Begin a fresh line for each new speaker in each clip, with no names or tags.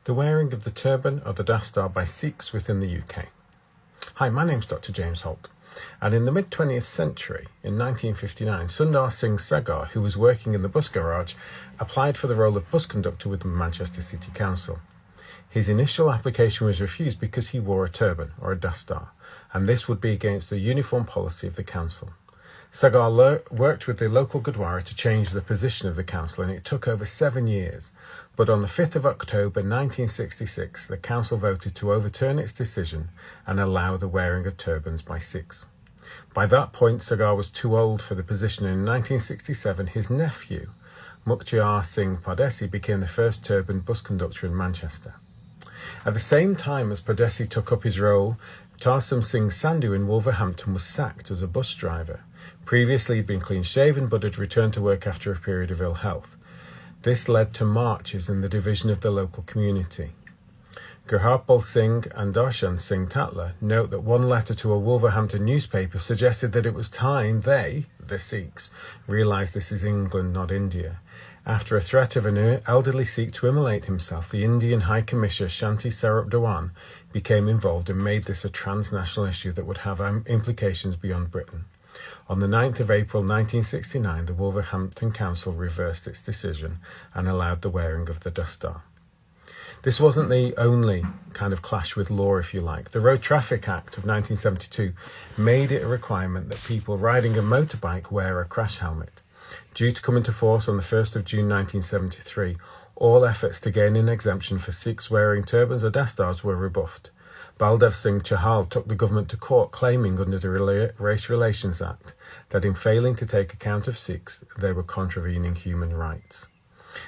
the wearing of the turban or the dastar by Sikhs within the UK. Hi, my name's Dr. James Holt, and in the mid-20th century, in 1959, Sundar Singh Sagar, who was working in the bus garage, applied for the role of bus conductor with the Manchester City Council. His initial application was refused because he wore a turban, or a dastar, and this would be against the uniform policy of the council. Sagar worked with the local Gurdwara to change the position of the council, and it took over 7 years. But on the 5th of October 1966, the council voted to overturn its decision and allow the wearing of turbans by Sikhs. By that point, Sagar was too old for the position, and in 1967, his nephew, Mukhtar Singh Pardesi, became the first turban bus conductor in Manchester. At the same time as Pardesi took up his role, Tarsum Singh Sandhu in Wolverhampton was sacked as a bus driver. Previously, he'd been clean-shaven, but had returned to work after a period of ill health. This led to marches and the division of the local community. Gurharpal Singh and Darshan Singh Tatler note that one letter to a Wolverhampton newspaper suggested that it was time they, the Sikhs, realised this is England, not India. After a threat of an elderly Sikh to immolate himself, the Indian High Commissioner Shanti Sarup Dhawan became involved and made this a transnational issue that would have implications beyond Britain. On the 9th of April 1969, the Wolverhampton Council reversed its decision and allowed the wearing of the dastar. This wasn't the only kind of clash with law, if you like. The Road Traffic Act of 1972 made it a requirement that people riding a motorbike wear a crash helmet. Due to come into force on the 1st of June 1973, all efforts to gain an exemption for Sikhs wearing turbans or dastars were rebuffed. Baldev Singh Chahal took the government to court, claiming under the Race Relations Act that in failing to take account of Sikhs, they were contravening human rights.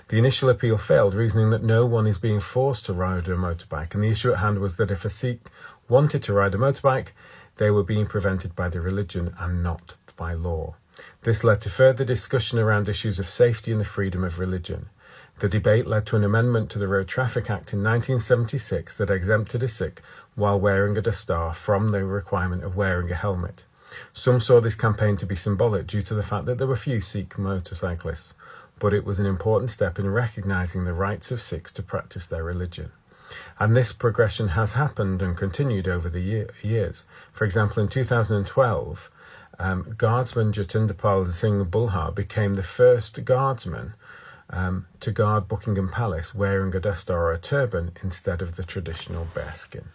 The initial appeal failed, reasoning that no one is being forced to ride a motorbike, and the issue at hand was that if a Sikh wanted to ride a motorbike, they were being prevented by their religion and not by law. This led to further discussion around issues of safety and the freedom of religion. The debate led to an amendment to the Road Traffic Act in 1976 that exempted a Sikh while wearing a dastar from the requirement of wearing a helmet. Some saw this campaign to be symbolic due to the fact that there were few Sikh motorcyclists, but it was an important step in recognising the rights of Sikhs to practice their religion. And this progression has happened and continued over the years. For example, in 2012, Guardsman Jatindapal Singh Bulhar became the first guardsman to guard Buckingham Palace wearing a dastar or a turban instead of the traditional bearskin.